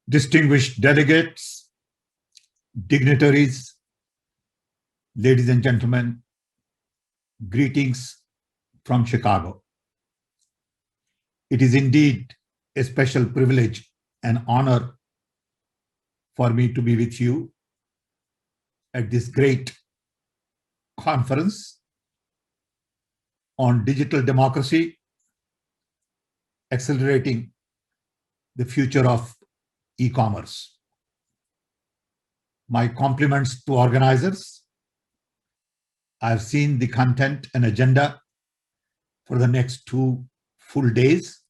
Distinguished delegates, dignitaries, ladies and gentlemen, greetings from Chicago. It is indeed a special privilege and honor for me to be with you at this great conference on digital democracy, accelerating the future of e-commerce. My compliments to organizers. I've seen the content and agenda for the next 2 full days.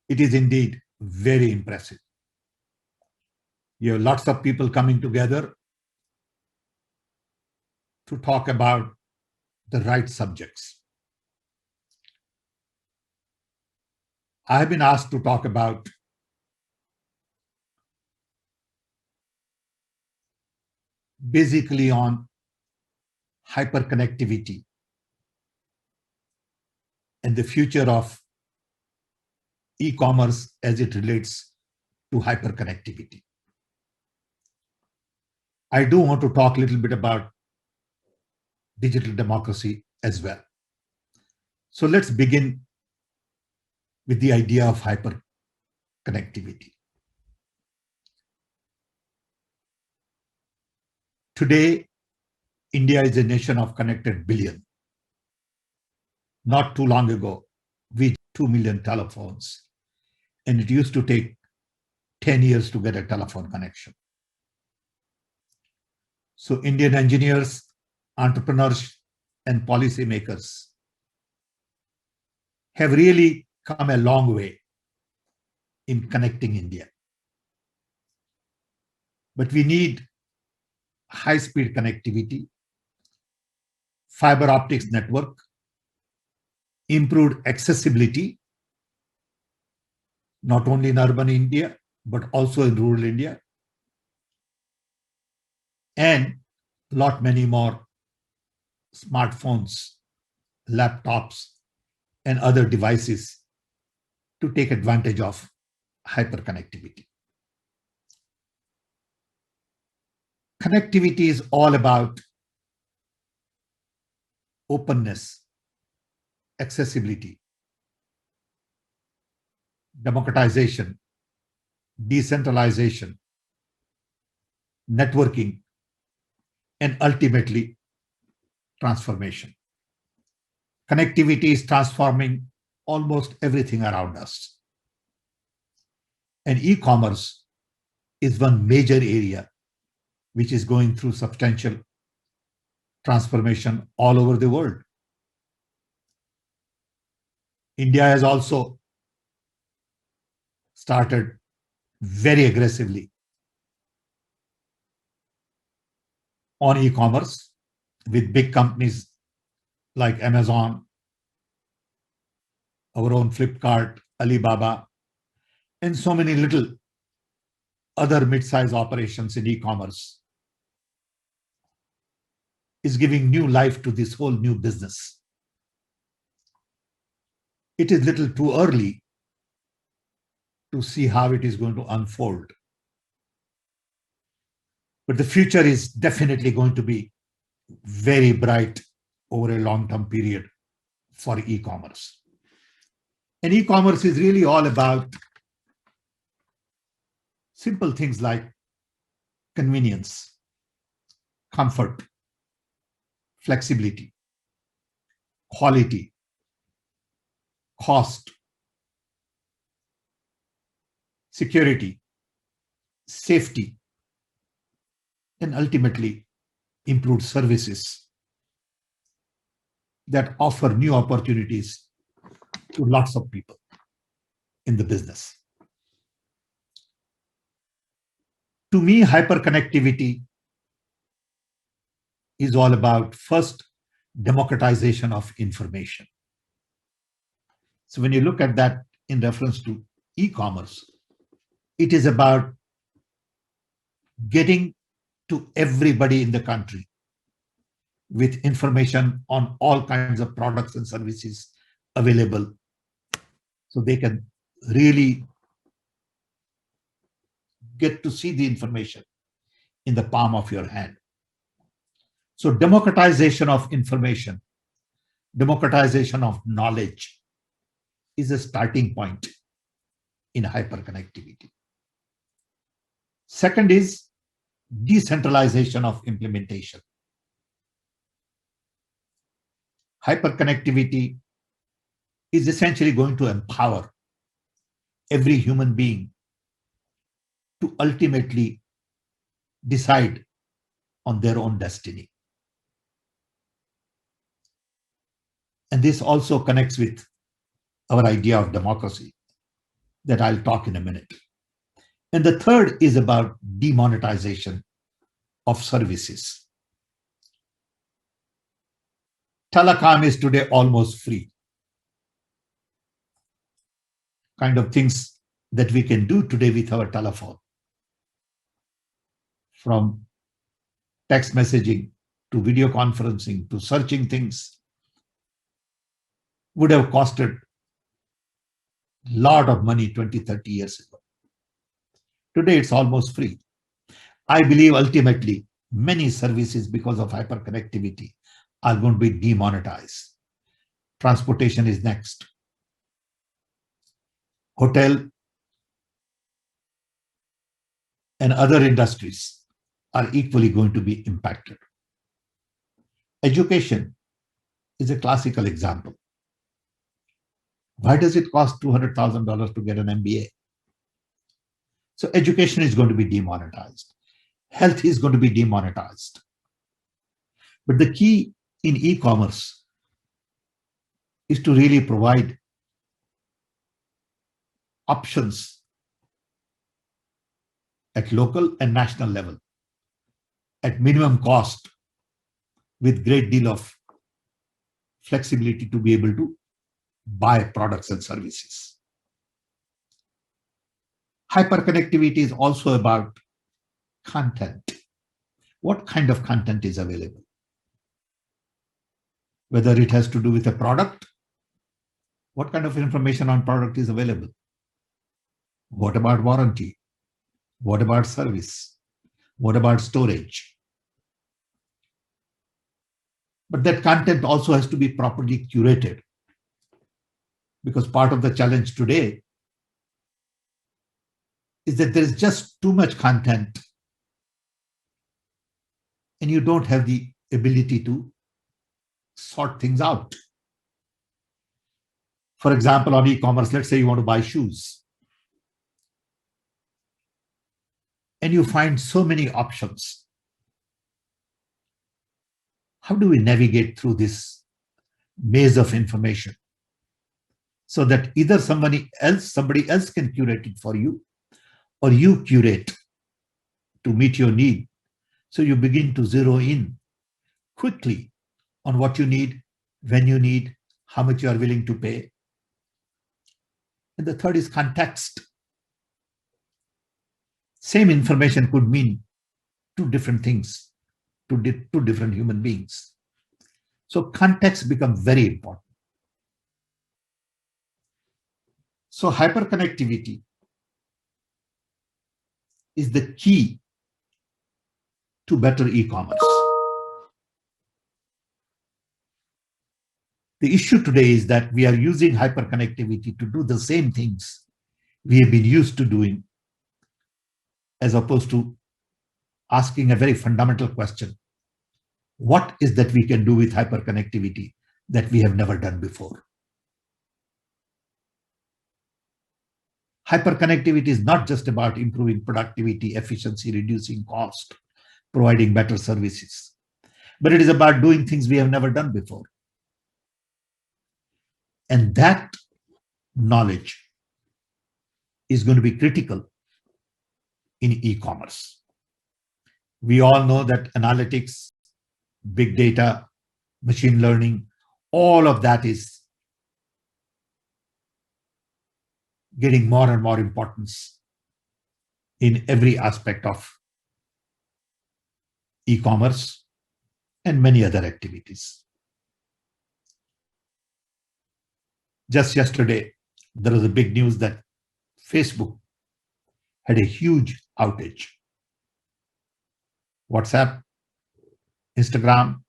It is indeed very impressive. You have lots of people coming together to talk about the right subjects. I have been asked to talk about basically on hyperconnectivity and the future of e-commerce as it relates to hyperconnectivity. I do want to talk a little bit about digital democracy as well. So let's begin with the idea of hyperconnectivity. Today, India is a nation of connected billion. Not too long ago, we had 2 million telephones, and it used to take 10 years to get a telephone connection. So Indian engineers, entrepreneurs, and policymakers have really come a long way in connecting India. But we need high-speed connectivity, fiber optics network, improved accessibility, not only in urban India, but also in rural India, and a lot many more smartphones, laptops, and other devices to take advantage of hyperconnectivity. Connectivity is all about openness, accessibility, democratization, decentralization, networking, and ultimately transformation. Connectivity is transforming almost everything around us. And e-commerce is one major area which is going through substantial transformation all over the world. India has also started very aggressively on e-commerce with big companies like Amazon, our own Flipkart, Alibaba, and so many little other mid-sized operations in e-commerce is giving new life to this whole new business. It is little too early to see how it is going to unfold. But the future is definitely going to be very bright over a long-term period for e-commerce. And e-commerce is really all about simple things like convenience, comfort, flexibility, quality, cost, security, safety, and ultimately improved services that offer new opportunities to lots of people in the business. To me, hyperconnectivity is all about, first, democratization of information. So when you look at that in reference to e-commerce, it is about getting to everybody in the country with information on all kinds of products and services available, so they can really get to see the information in the palm of your hand. So democratization of information, democratization of knowledge is a starting point in hyperconnectivity. Second is decentralization of implementation. Hyperconnectivity is essentially going to empower every human being to ultimately decide on their own destiny. And this also connects with our idea of democracy that I'll talk in a minute. And the third is about demonetization of services. Telecom is today almost free. Kind of things that we can do today with our telephone, from text messaging to video conferencing to searching things, would have costed a lot of money 20, 30 years ago. Today, it's almost free. I believe ultimately many services, because of hyperconnectivity, are going to be demonetized. Transportation is next. Hotel and other industries are equally going to be impacted. Education is a classical example. Why does it cost $200,000 to get an MBA? So education is going to be demonetized. Health is going to be demonetized. But the key in e-commerce is to really provide options at local and national level at minimum cost with great deal of flexibility to be able to buy products and services. Hyperconnectivity is also about content. What kind of content is available? Whether it has to do with a product, what kind of information on product is available? What about warranty? What about service? What about storage? But that content also has to be properly curated, because part of the challenge today is that there is just too much content and you don't have the ability to sort things out. For example, on e-commerce, let's say you want to buy shoes and you find so many options. How do we navigate through this maze of information so that either somebody else can curate it for you, or you curate to meet your need? So you begin to zero in quickly on what you need, when you need, how much you are willing to pay. And the third is context. Same information could mean two different things to two different human beings. So context becomes very important. So hyperconnectivity is the key to better e-commerce. The issue today is that we are using hyperconnectivity to do the same things we have been used to doing, as opposed to asking a very fundamental question. What is that we can do with hyperconnectivity that we have never done before? Hyperconnectivity is not just about improving productivity, efficiency, reducing cost, providing better services, but it is about doing things we have never done before. And that knowledge is going to be critical in e-commerce. We all know that analytics, big data, machine learning, all of that is getting more and more importance in every aspect of e-commerce and many other activities. Just yesterday, there was a big news that Facebook had a huge outage. WhatsApp, Instagram,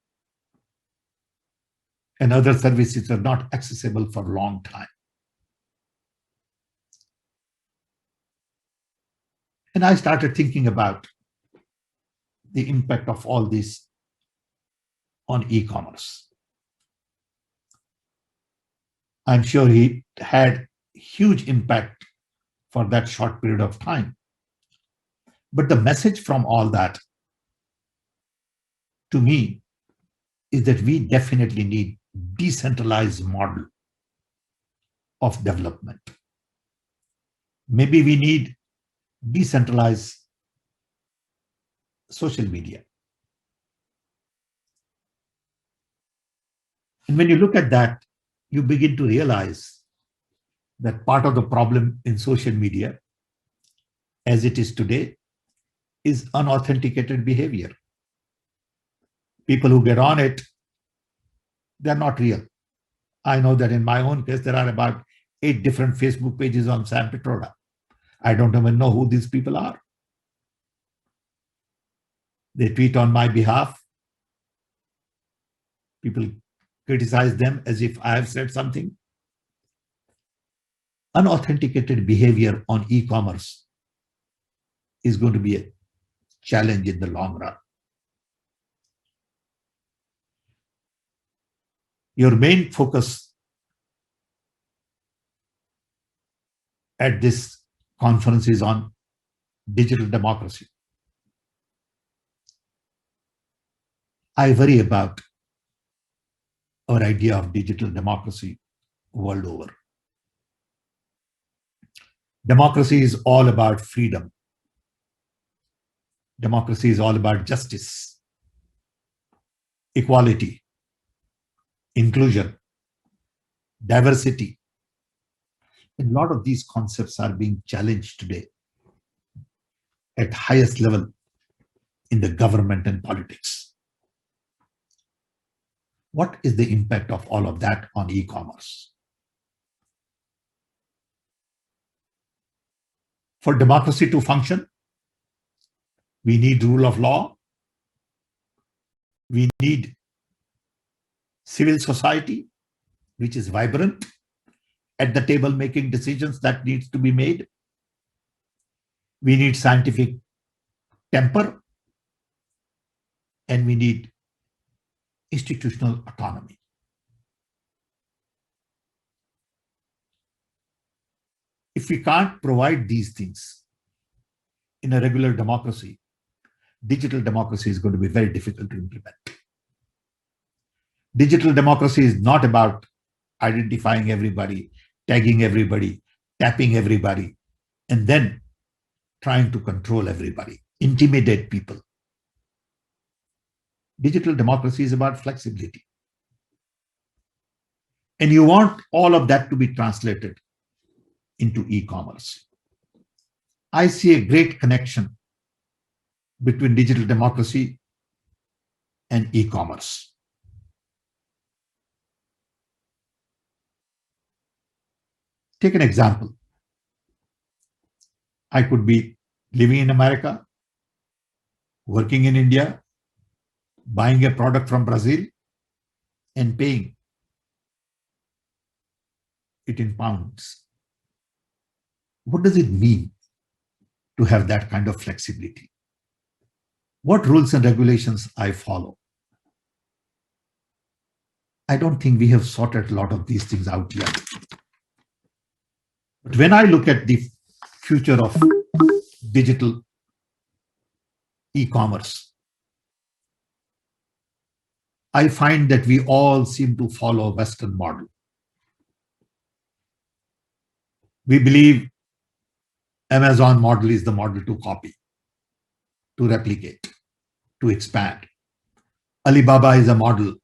and other services are not accessible for a long time. And I started thinking about the impact of all this on e-commerce. I'm sure he had huge impact for that short period of time. But the message from all that, to me, is that we definitely need decentralized model of development. Maybe we need decentralized social media. And when you look at that, you begin to realize that part of the problem in social media, as it is today, is unauthenticated behavior. People who get on it, they're not real. I know that in my own case, there are about 8 different Facebook pages on Sam Pitroda. I don't even know who these people are. They tweet on my behalf. People criticize them as if I have said something. Unauthenticated behavior on e-commerce is going to be a challenge in the long run. Your main focus at this conference is on digital democracy. I worry about our idea of digital democracy world over. Democracy is all about freedom. Democracy is all about justice, equality, inclusion, diversity. And a lot of these concepts are being challenged today at highest level in the government and politics. What is the impact of all of that on e-commerce? For democracy to function, we need rule of law. We need civil society, which is vibrant, at the table making decisions that needs to be made. We need scientific temper, and we need institutional autonomy. If we can't provide these things in a regular democracy, digital democracy is going to be very difficult to implement. Digital democracy is not about identifying everybody, tagging everybody, tapping everybody, and then trying to control everybody, intimidate people. Digital democracy is about flexibility. And you want all of that to be translated into e-commerce. I see a great connection between digital democracy and e-commerce. Take an example. I could be living in America, working in India, buying a product from Brazil, and paying it in pounds. What does it mean to have that kind of flexibility? What rules and regulations I follow? I don't think we have sorted a lot of these things out yet. But when I look at the future of digital e-commerce, I find that we all seem to follow a Western model. We believe Amazon model is the model to copy, to replicate, to expand. Alibaba is a model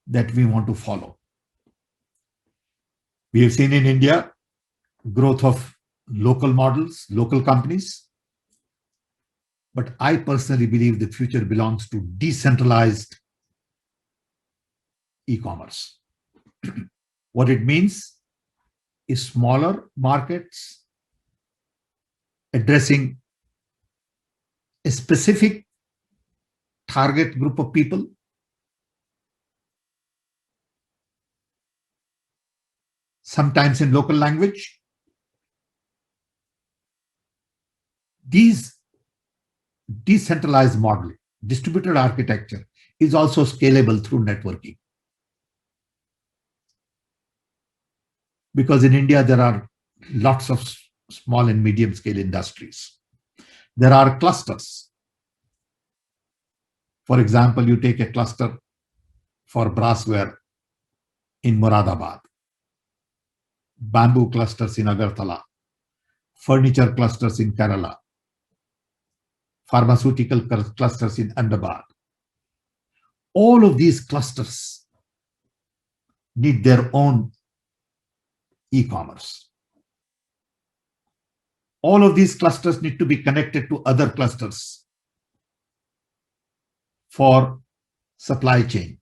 that we want to follow. We have seen in India growth of local models, local companies. But I personally believe the future belongs to decentralized e-commerce. What it means is smaller markets addressing a specific target group of people, sometimes in local language. These decentralized model, distributed architecture, is also scalable through networking. Because in India, there are lots of small and medium scale industries. There are clusters. For example, you take a cluster for brassware in Moradabad, bamboo clusters in Agartala, furniture clusters in Kerala, pharmaceutical clusters in Ahmedabad. All of these clusters need their own e-commerce. All of these clusters need to be connected to other clusters for supply chain.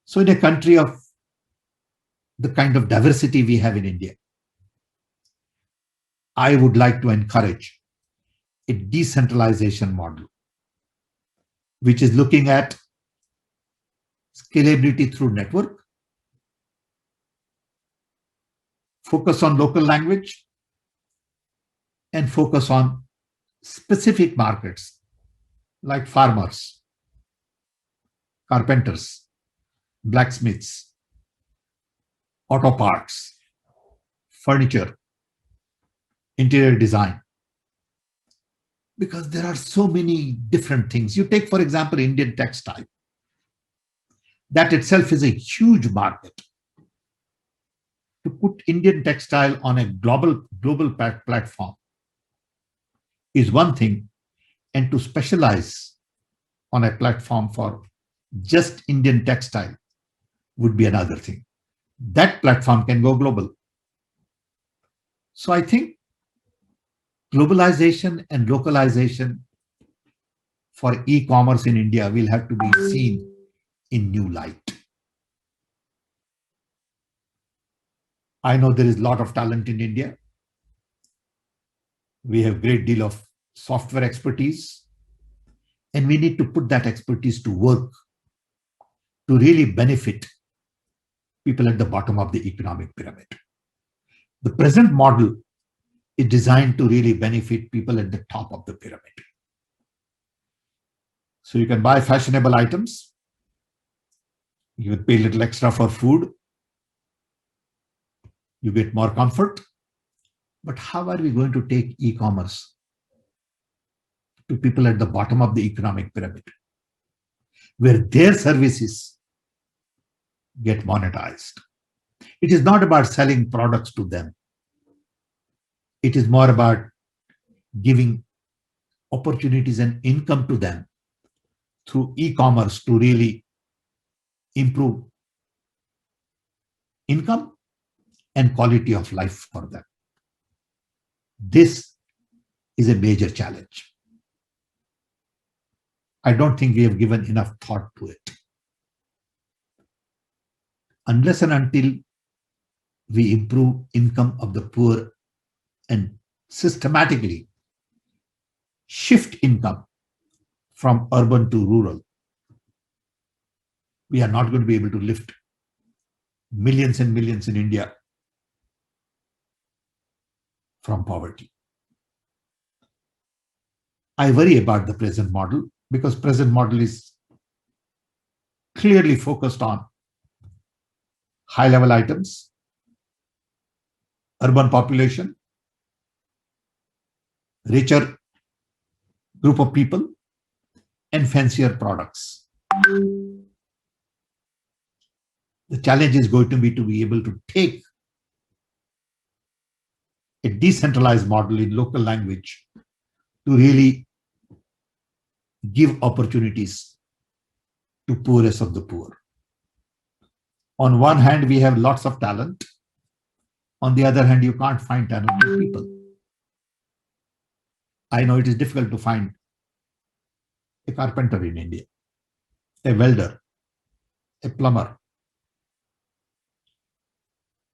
So in a country of the kind of diversity we have in India, I would like to encourage a decentralization model, which is looking at scalability through network, focus on local language, and focus on specific markets like farmers, carpenters, blacksmiths, auto parts, furniture, interior design. Because there are so many different things. You take, for example, Indian textile. That itself is a huge market. To put Indian textile on a global platform is one thing, and to specialize on a platform for just Indian textile would be another thing. That platform can go global. So I think globalization and localization for e-commerce in India will have to be seen in new light. I know there is a lot of talent in India. We have a great deal of software expertise, and we need to put that expertise to work to really benefit people at the bottom of the economic pyramid. The present model is designed to really benefit people at the top of the pyramid. So you can buy fashionable items, you would pay a little extra for food, you get more comfort. But how are we going to take e-commerce to people at the bottom of the economic pyramid, where their services get monetized? It is not about selling products to them. It is more about giving opportunities and income to them through e-commerce to really improve income and quality of life for them. This is a major challenge. I don't think we have given enough thought to it. Unless and until we improve income of the poor and systematically shift income from urban to rural, we are not going to be able to lift millions and millions in India from poverty. I worry about the present model because present model is clearly focused on high-level items, urban population, richer group of people, and fancier products. The challenge is going to be able to take a decentralized model in local language to really give opportunities to poorest of the poor. On one hand, we have lots of talent. On the other hand, you can't find talented people. I know it is difficult to find a carpenter in India, a welder, a plumber.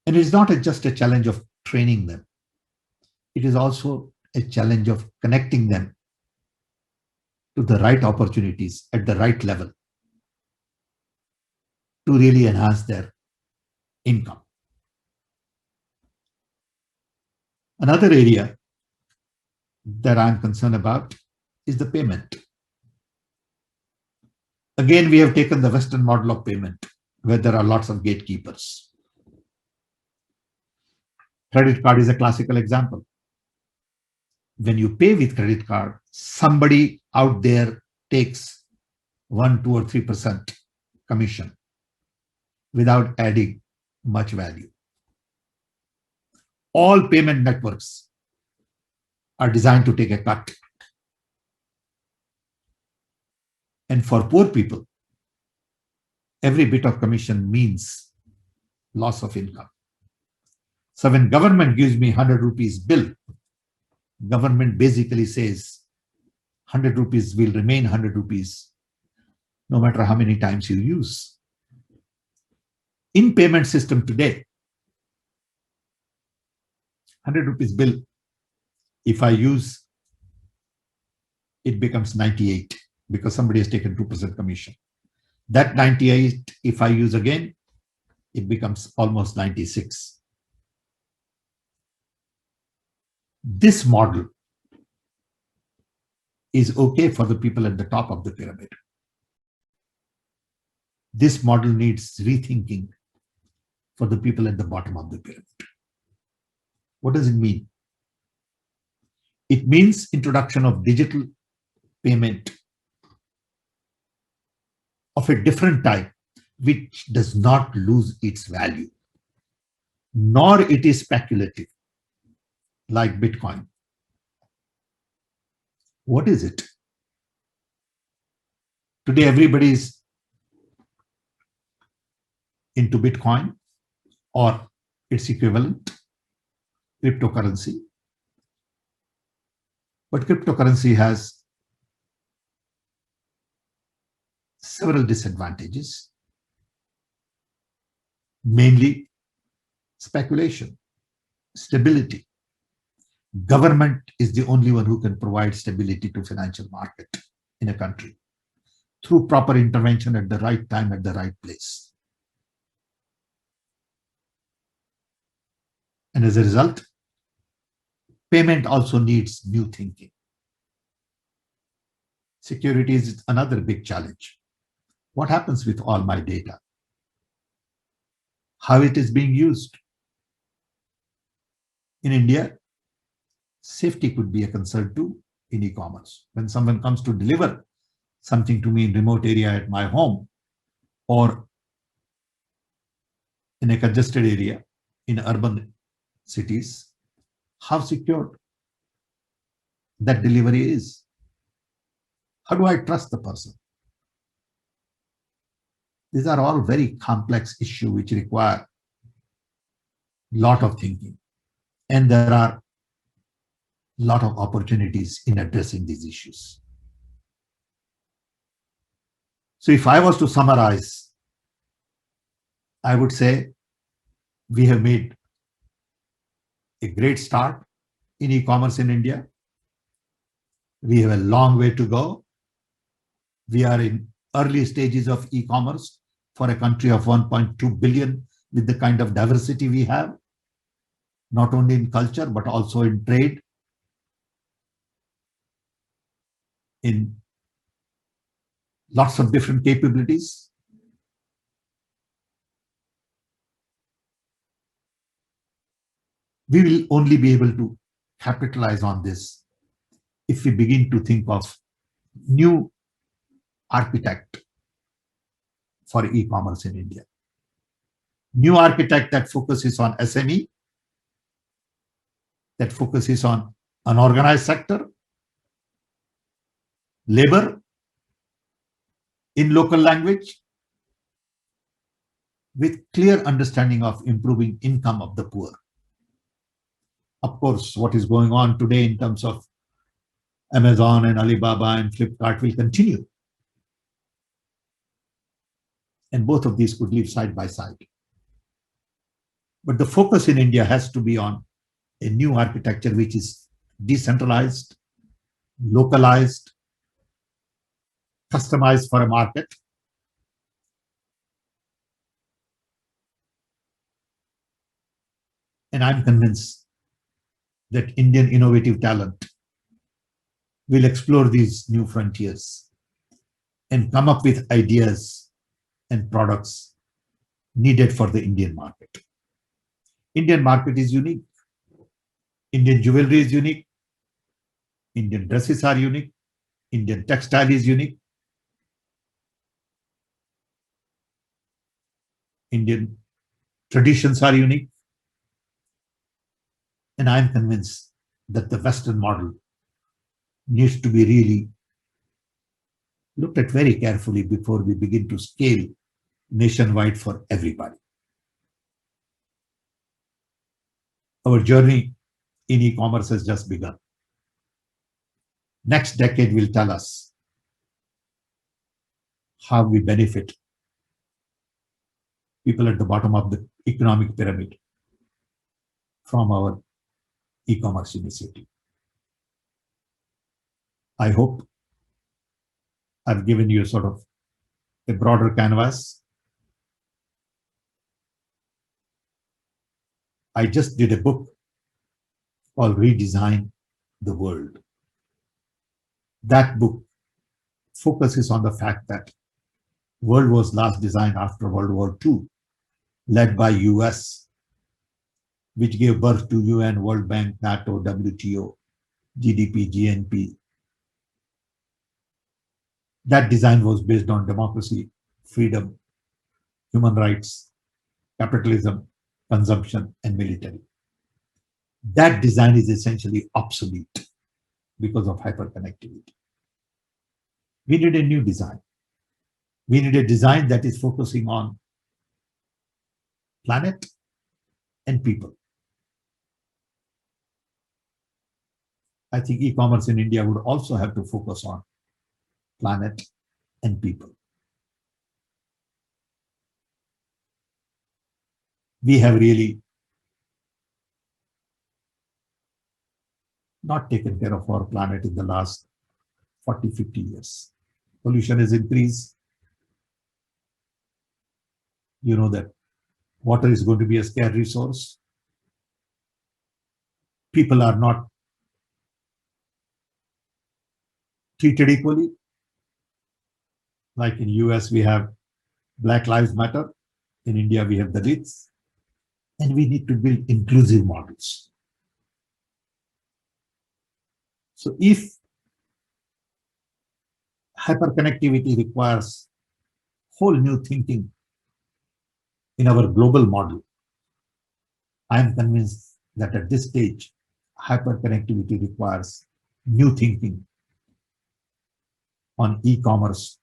And it is not just a challenge of training them. It is also a challenge of connecting them to the right opportunities at the right level to really enhance their income. Another area that I'm concerned about is the payment. Again, we have taken the Western model of payment, where there are lots of gatekeepers. Credit card is a classical example. When you pay with credit card, somebody out there takes 1, 2, or 3% commission without adding much value. All payment networks are designed to take a cut. And for poor people, every bit of commission means loss of income. So when government gives me 100 rupees bill, government basically says 100 rupees will remain 100 rupees no matter how many times you use. In payment system today, 100 rupees bill, if I use, it becomes 98 because somebody has taken 2% commission. That 98, if I use again, it becomes almost 96. This model is okay for the people at the top of the pyramid. This model needs rethinking for the people at the bottom of the pyramid. What does it mean? It means introduction of digital payment of a different type, which does not lose its value, nor it is speculative, like Bitcoin. What is it? Today, everybody is into Bitcoin or its equivalent, cryptocurrency. But cryptocurrency has several disadvantages, mainly speculation, stability. Government is the only one who can provide stability to financial market in a country through proper intervention at the right time, at the right place. And as a result, payment also needs new thinking. Security is another big challenge. What happens with all my data? How it is being used? In India, safety could be a concern too in e-commerce. When someone comes to deliver something to me in remote area at my home or in a congested area in urban cities, how secure that delivery is? How do I trust the person? These are all very complex issues which require a lot of thinking. And there are a lot of opportunities in addressing these issues. So if I was to summarize, I would say we have made a great start in e-commerce in India. We have a long way to go. We are in early stages of e-commerce for a country of 1.2 billion with the kind of diversity we have, not only in culture, but also in trade, in lots of different capabilities. We will only be able to capitalize on this if we begin to think of new architect for e-commerce in India. New architect that focuses on SME, that focuses on unorganized sector, labor in local language, with clear understanding of improving income of the poor. Of course, what is going on today in terms of Amazon and Alibaba and Flipkart will continue. And both of these could live side by side. But the focus in India has to be on a new architecture which is decentralized, localized, customized for a market. And I'm convinced that Indian innovative talent will explore these new frontiers and come up with ideas and products needed for the Indian market. Indian market is unique. Indian jewelry is unique. Indian dresses are unique. Indian textile is unique. Indian traditions are unique. And I'm convinced that the Western model needs to be really looked at very carefully before we begin to scale nationwide for everybody. Our journey in e-commerce has just begun. Next decade will tell us how we benefit people at the bottom of the economic pyramid from our e-commerce initiative. I hope I've given you sort of a broader canvas. I just did a book called Redesign the World. That book focuses on the fact that world was last designed after World War II, led by US, which gave birth to UN, World Bank, NATO, WTO, GDP, GNP. That design was based on democracy, freedom, human rights, capitalism, consumption, and military. That design is essentially obsolete because of hyperconnectivity. We need a new design. We need a design that is focusing on planet and people. I think e-commerce in India would also have to focus on planet and people. We have really not taken care of our planet in the last 40, 50 years. Pollution has increased. You know that water is going to be a scarce resource. People are not treated equally. Like in US, we have Black Lives Matter. In India, we have Dalits. And we need to build inclusive models. So if hyperconnectivity requires whole new thinking in our global model, I am convinced that at this stage, hyperconnectivity requires new thinking on e-commerce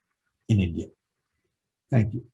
in India. Thank you.